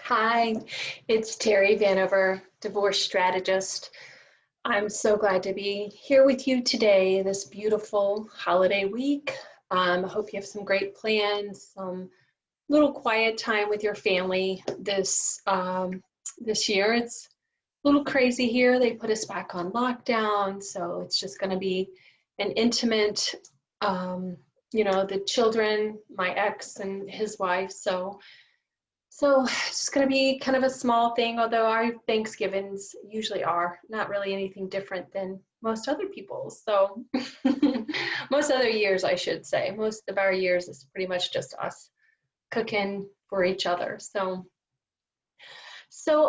Hi, it's Terry Vanover, divorce strategist. I'm so glad to be here with you today, this beautiful holiday week. I hope you have some great plans, some little quiet time with your family this year. It's a little crazy here. They put us back on lockdown, so it's just going to be an intimate, um, the children, my ex and his wife. So it's going to be kind of a small thing, although our Thanksgivings usually are not really anything different than most other people's. So most other years, I should say, most of our years is pretty much just us cooking for each other. So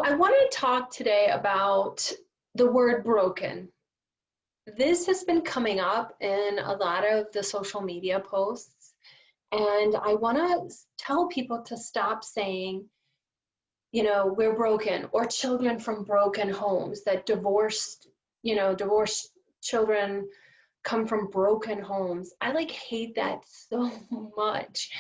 I want to talk today about the word broken. This has been coming up in a lot of the social media posts, and I want to tell people to stop saying, we're broken, or children from broken homes, that divorced children come from broken homes. I hate that so much,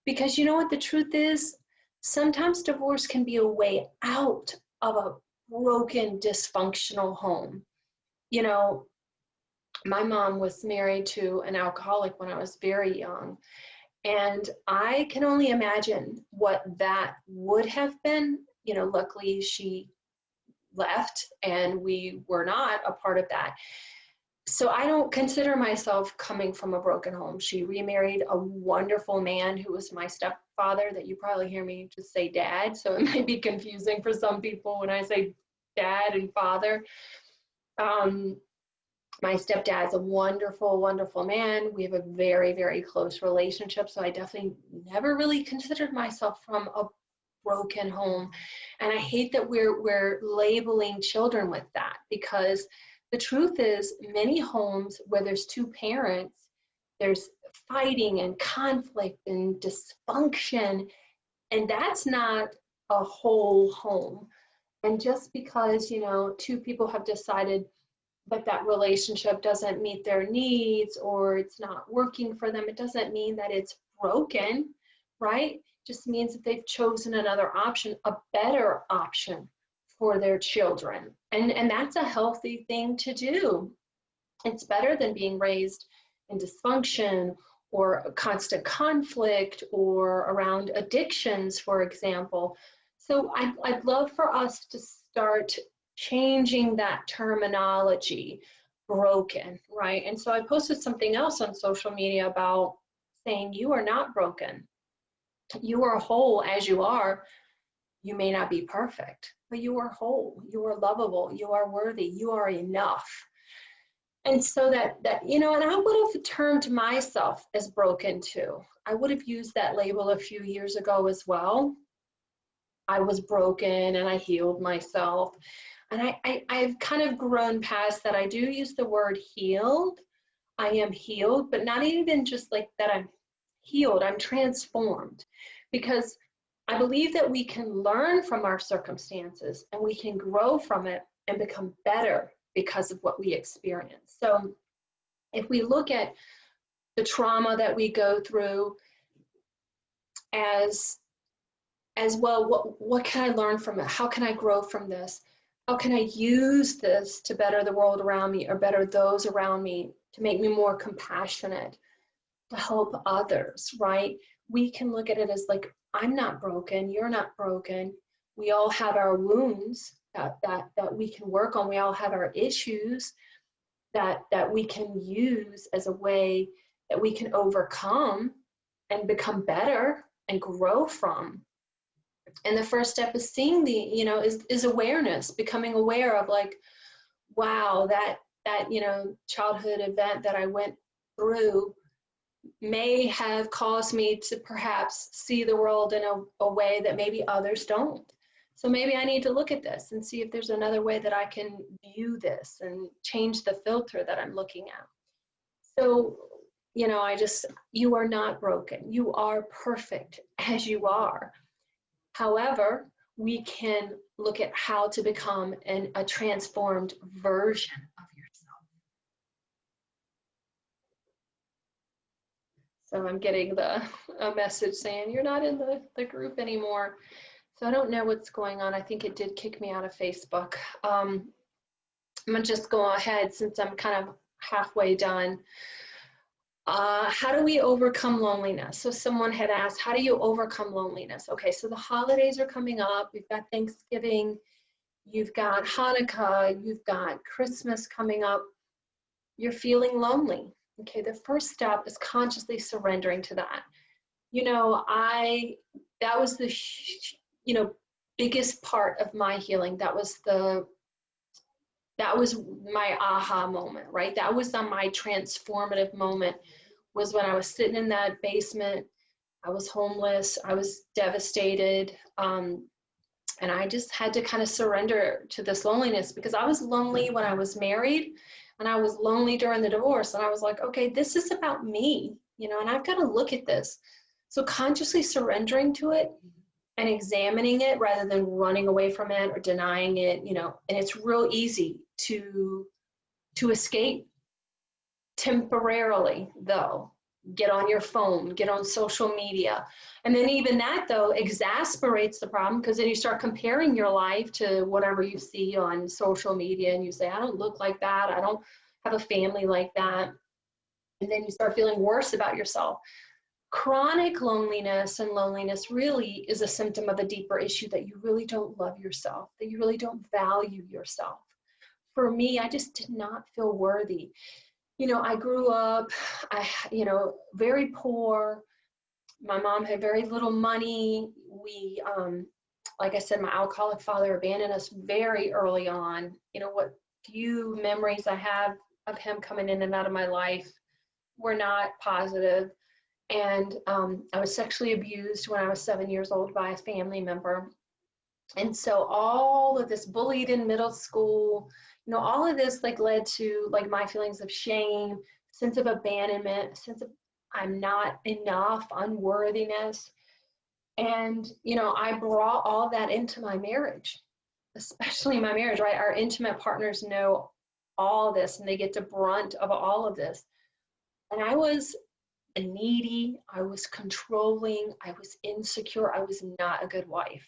because you know what the truth is? Sometimes divorce can be a way out of a broken, dysfunctional home. You know, my mom was married to an alcoholic when I was very young. And I can only imagine what that would have been. Luckily she left and we were not a part of that. So I don't consider myself coming from a broken home. She remarried a wonderful man who was my stepfather, that you probably hear me just say dad. So it might be confusing for some people when I say dad and father. Um, my stepdad's a wonderful, wonderful man. We have a very, very close relationship. So I definitely never really considered myself from a broken home. And I hate that we're labeling children with that, because the truth is, many homes where there's two parents, there's fighting and conflict and dysfunction, and that's not a whole home. And just because, two people have decided but that relationship doesn't meet their needs or it's not working for them, it doesn't mean that it's broken, right? It just means that they've chosen another option, a better option for their children. And that's a healthy thing to do. It's better than being raised in dysfunction or constant conflict or around addictions, for example. So I'd love for us to start changing that terminology, broken, right? And so I posted something else on social media about saying you are not broken. You are whole as you are. You may not be perfect, but you are whole. You are lovable. You are worthy. You are enough. And so and I would have termed myself as broken too. I would have used that label a few years ago as well. I was broken and I healed myself. And I've kind of grown past that. I do use the word healed. I am healed, but not even just like that I'm healed, I'm transformed. Because I believe that we can learn from our circumstances and we can grow from it and become better because of what we experience. So if we look at the trauma that we go through as well, what can I learn from it? How can I grow from this? How can I use this to better the world around me or better those around me, to make me more compassionate, to help others, right? We can look at it as like, I'm not broken, you're not broken. We all have our wounds that we can work on. We all have our issues that we can use as a way that we can overcome and become better and grow from. And the first step is seeing is awareness, becoming aware of like, wow, that childhood event that I went through may have caused me to perhaps see the world in a way that maybe others don't. So maybe I need to look at this and see if there's another way that I can view this and change the filter that I'm looking at. So, you are not broken. You are perfect as you are. However, we can look at how to become a transformed version of yourself. So I'm getting a message saying you're not in the group anymore. So I don't know what's going on. I think it did kick me out of Facebook. I'm gonna just go ahead since I'm kind of halfway done. How do we overcome loneliness? So someone had asked, how do you overcome loneliness? Okay, so the holidays are coming up. We've got Thanksgiving, you've got Hanukkah, you've got Christmas coming up. You're feeling lonely. Okay, the first step is consciously surrendering to that. You know, that was the, biggest part of my healing. That was my aha moment, right? That was on my transformative moment, was when I was sitting in that basement. I was homeless, I was devastated, and I just had to kind of surrender to this loneliness, because I was lonely when I was married, and I was lonely during the divorce. And I was like, okay, this is about me, and I've got to look at this. So consciously surrendering to it and examining it rather than running away from it or denying it, and it's real easy to escape temporarily, though. Get on your phone, get on social media. And then even that, though, exasperates the problem, because then you start comparing your life to whatever you see on social media, and you say, I don't look like that, I don't have a family like that. And then you start feeling worse about yourself. Chronic loneliness and loneliness really is a symptom of a deeper issue, that you really don't love yourself, that you really don't value yourself. For me, I just did not feel worthy. I grew up, very poor. My mom had very little money. We, like I said, my alcoholic father abandoned us very early on. What few memories I have of him coming in and out of my life were not positive. And I was sexually abused when I was 7 years old by a family member. And so all of this, bullied in middle school, all of this led to my feelings of shame, sense of abandonment, sense of I'm not enough, unworthiness. And, I brought all that into my marriage, especially my marriage, right? Our intimate partners know all this, and they get the brunt of all of this. And I was needy, I was controlling, I was insecure, I was not a good wife.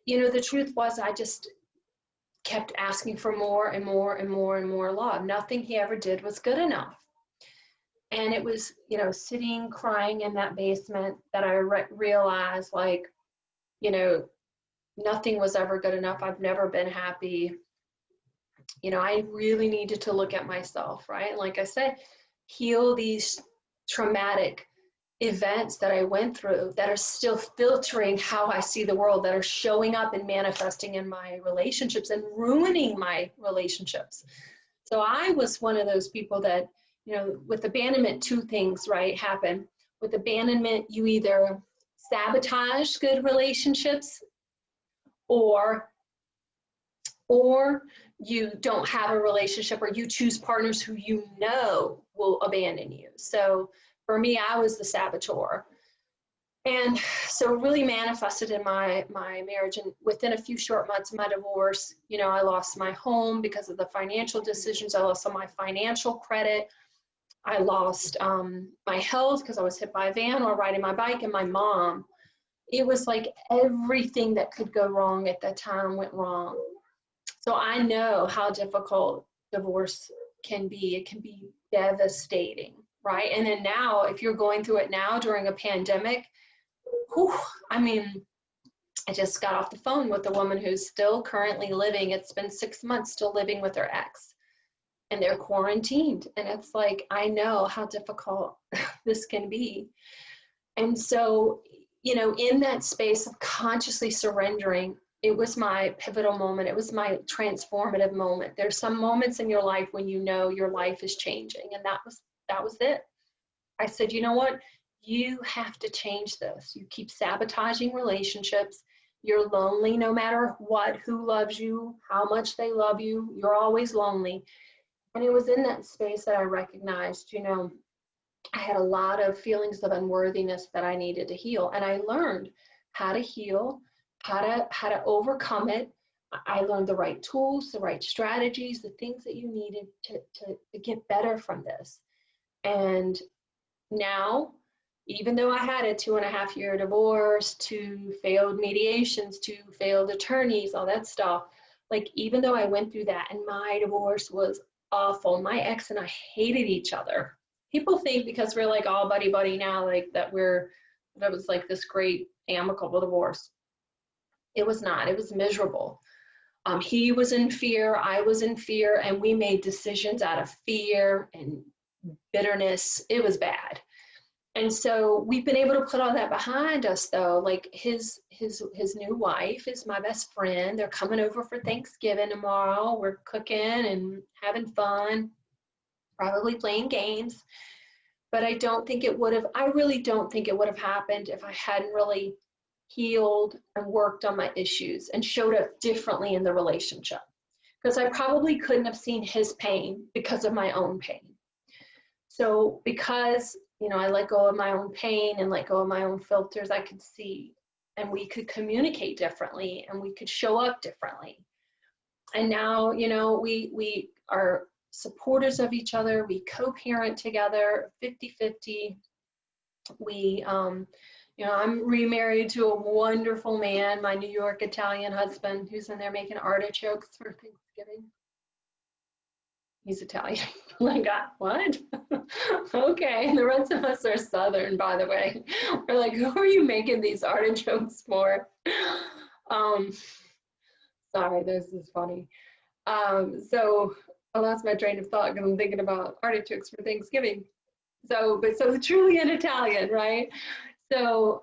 The truth was, I just kept asking for more and more and more and more love. Nothing he ever did was good enough. And it was, sitting crying in that basement that I realized, nothing was ever good enough. I've never been happy. I really needed to look at myself, right? And like I said, heal these traumatic events that I went through that are still filtering how I see the world, that are showing up and manifesting in my relationships and ruining my relationships. So I was one of those people that, with abandonment, two things, right, happen. With abandonment, you either sabotage good relationships, or you don't have a relationship, or you choose partners who will abandon you. So for me, I was the saboteur. And so it really manifested in my marriage. And within a few short months of my divorce, I lost my home because of the financial decisions. I lost all my financial credit. I lost my health because I was hit by a van while riding my bike, and my mom. It was like everything that could go wrong at that time went wrong. So I know how difficult divorce can be. It can be devastating, right? And then now, if you're going through it now during a pandemic, I just got off the phone with a woman who's still currently living. It's been 6 months still living with her ex, and they're quarantined. And it's like, I know how difficult this can be. And so, in that space of consciously surrendering, it was my pivotal moment. It was my transformative moment. There's some moments in your life when your life is changing, and that was it. I said, you know what? You have to change this. You keep sabotaging relationships. You're lonely no matter what, who loves you, how much they love you. You're always lonely. And it was in that space that I recognized, I had a lot of feelings of unworthiness that I needed to heal. And I learned how to heal, how to overcome it. I learned the right tools, the right strategies, the things that you needed to get better from this. And now, even though I had a 2.5-year divorce, 2 failed mediations, 2 failed attorneys, all that stuff, like even though I went through that and my divorce was awful, my ex and I hated each other. People think because we're like all buddy buddy now, like that was like this great amicable divorce. It was not. It was miserable. He was in fear, I was in fear, and we made decisions out of fear and bitterness. It was bad. And so we've been able to put all that behind us, though. Like his new wife is my best friend. They're coming over for Thanksgiving tomorrow. We're cooking and having fun, probably playing games. But I really don't think it would have happened if I hadn't really healed and worked on my issues and showed up differently in the relationship. Because I probably couldn't have seen his pain because of my own pain. So because, I let go of my own pain and let go of my own filters, I could see, and we could communicate differently and we could show up differently. And now, we are supporters of each other. We co-parent together 50-50. We, I'm remarried to a wonderful man, my New York Italian husband, who's in there making artichokes for Thanksgiving. He's Italian. I got what? Okay. And the rest of us are Southern, by the way. We're like, who are you making these artichokes for? Sorry, this is funny. So I lost my train of thought because I'm thinking about artichokes for Thanksgiving. So truly an Italian, right? So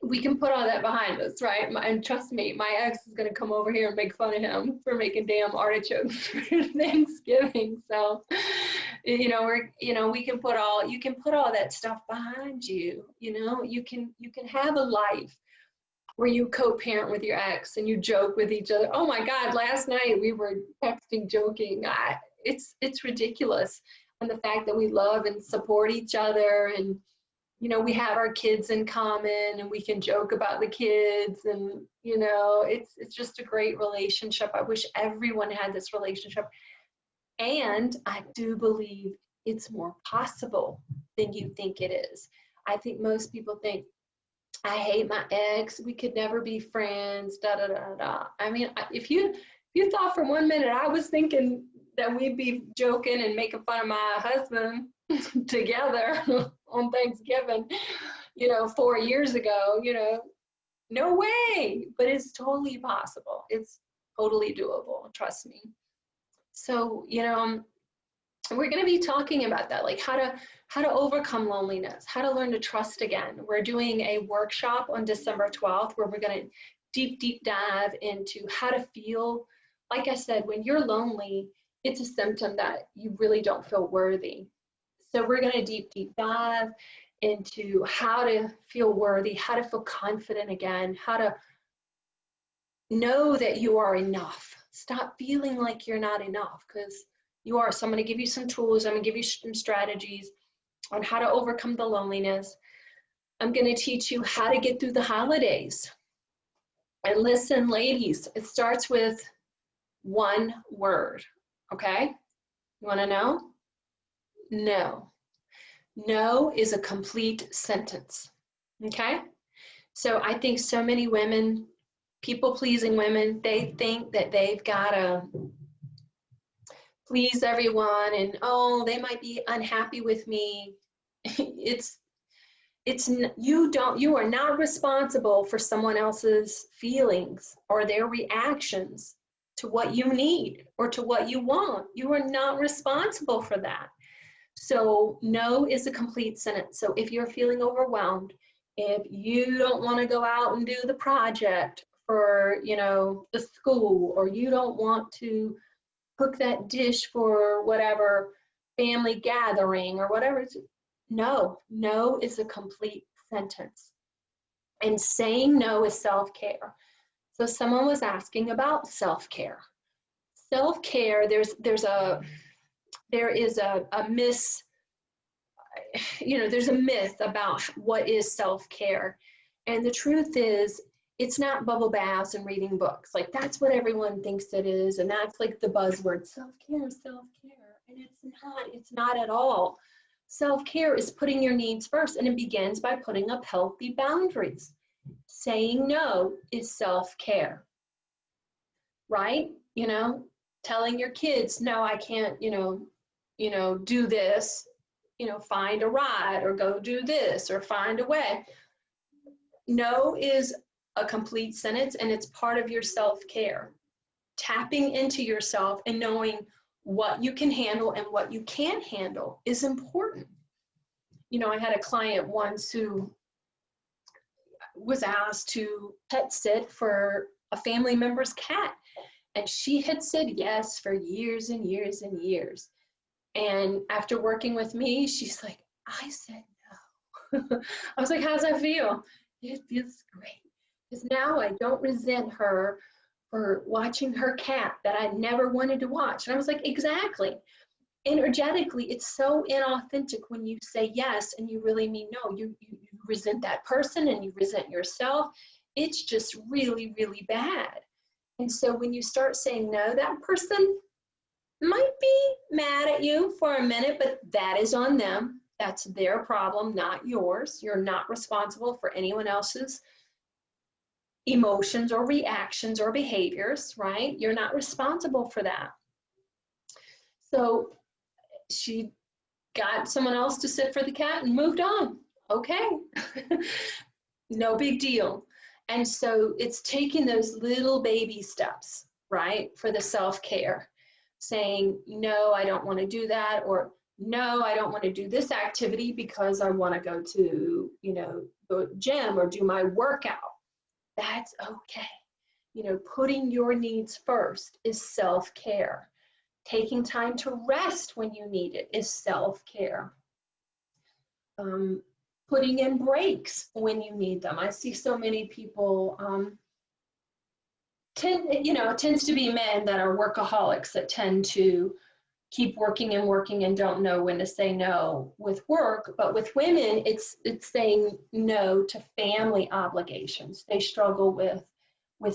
we can put all that behind us, right? And trust me, my ex is going to come over here and make fun of him for making damn artichokes for Thanksgiving. So, we can you can put all that stuff behind you. You can have a life where you co-parent with your ex and you joke with each other. Oh my God, last night we were texting, joking. It's ridiculous. And the fact that we love and support each other, and we have our kids in common and we can joke about the kids, and it's just a great relationship. I wish everyone had this relationship. And I do believe it's more possible than you think it is. I think most people think, I hate my ex, we could never be friends, da da da da. I mean, if you thought for 1 minute I was thinking that we'd be joking and making fun of my husband together on Thanksgiving, 4 years ago, no way. But it's totally possible. It's totally doable, trust me. So, we're going to be talking about that, like how to overcome loneliness, how to learn to trust again. We're doing a workshop on December 12th where we're going to deep dive into how to feel. Like I said, when you're lonely, it's a symptom that you really don't feel worthy. So we're going to deep dive into how to feel worthy, how to feel confident again, how to know that you are enough. Stop feeling like you're not enough, because you are. So I'm going to give you some tools. I'm going to give you some strategies on how to overcome the loneliness. I'm going to teach you how to get through the holidays. And listen, ladies, it starts with one word, okay? You want to know? No. No is a complete sentence, okay? So I think so many women, people-pleasing women, they think that they've got to please everyone, and they might be unhappy with me. You are not responsible for someone else's feelings or their reactions to what you need or to what you want. You are not responsible for that. So no is a complete sentence. So if you're feeling overwhelmed, if you don't want to go out and do the project for, the school, or you don't want to cook that dish for whatever family gathering or whatever, no is a complete sentence. And saying no is self-care. So someone was asking about self-care. Self-care, there is a there's a myth about what is self-care. And the truth is, it's not bubble baths and reading books. Like, that's what everyone thinks it is. And that's like the buzzword, self-care. And it's not at all. Self-care is putting your needs first, and it begins by putting up healthy boundaries. Saying no is self-care, right? You know, telling your kids, no, I can't, do this, find a ride or go do this or find a way. No is a complete sentence, and it's part of your self-care. Tapping into yourself and knowing what you can handle and what you can't handle is important. I had a client once who was asked to pet sit for a family member's cat, and she had said yes for years and years and years. And after working with me, she's like, I said no. I was like, how's that feel? It feels great. Because now I don't resent her for watching her cat that I never wanted to watch. And I was like, exactly. Energetically, it's so inauthentic when you say yes and you really mean no. You resent that person and you resent yourself. It's just really, really bad. And so when you start saying no, that person might be mad at you for a minute, but that is on them. That's their problem, not yours. You're not responsible for anyone else's emotions or reactions or behaviors, right? You're not responsible for that. So she got someone else to sit for the cat and moved on. Okay, no big deal. And so it's taking those little baby steps, right, for the self-care, saying, no, I don't want to do that, or no, I don't want to do this activity because I want to go to, the gym or do my workout. That's okay. Putting your needs first is self-care. Taking time to rest when you need it is self-care. Putting in breaks when you need them. I see so many people, it tends to be men that are workaholics that tend to keep working and working and don't know when to say no with work. But with women, it's saying no to family obligations. They struggle with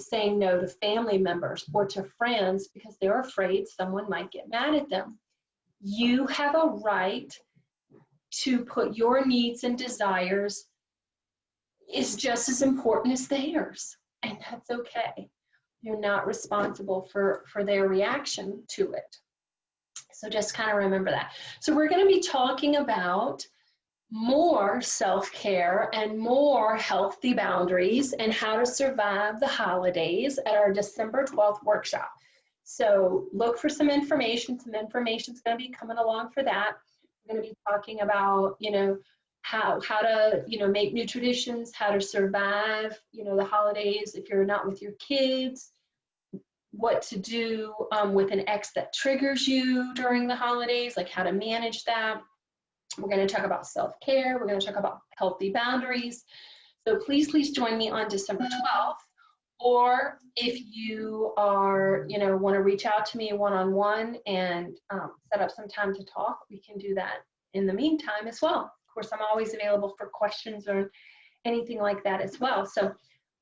saying no to family members or to friends because they're afraid someone might get mad at them. You have a right to put your needs and desires is just as important as theirs, and that's okay. You're not responsible for their reaction to it. So just kind of remember that. So we're going to be talking about more self-care and more healthy boundaries and how to survive the holidays at our December 12th workshop. So look for some information. Some information is going to be coming along for that. We're going to be talking about, how to, make new traditions, how to survive, the holidays if you're not with your kids, what to do with an ex that triggers you during the holidays, like how to manage that. We're going to talk about self-care. We're going to talk about healthy boundaries. So please join me on December 12th. Or if you are, want to reach out to me one-on-one and set up some time to talk, we can do that in the meantime as well. Of course, I'm always available for questions or anything like that as well. So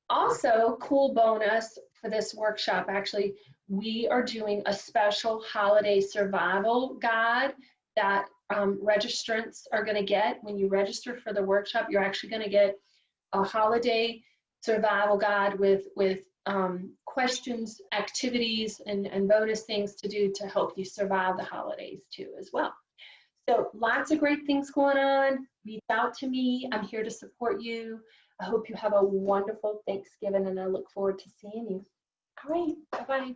also, cool bonus for this workshop, actually, we are doing a special holiday survival guide that registrants are going to get. When you register for the workshop, you're actually going to get a holiday survival guide with questions, activities, and bonus things to do to help you survive the holidays too as well. So lots of great things going on. Reach out to me. I'm here to support you. I hope you have a wonderful Thanksgiving, and I look forward to seeing you. All right, bye-bye.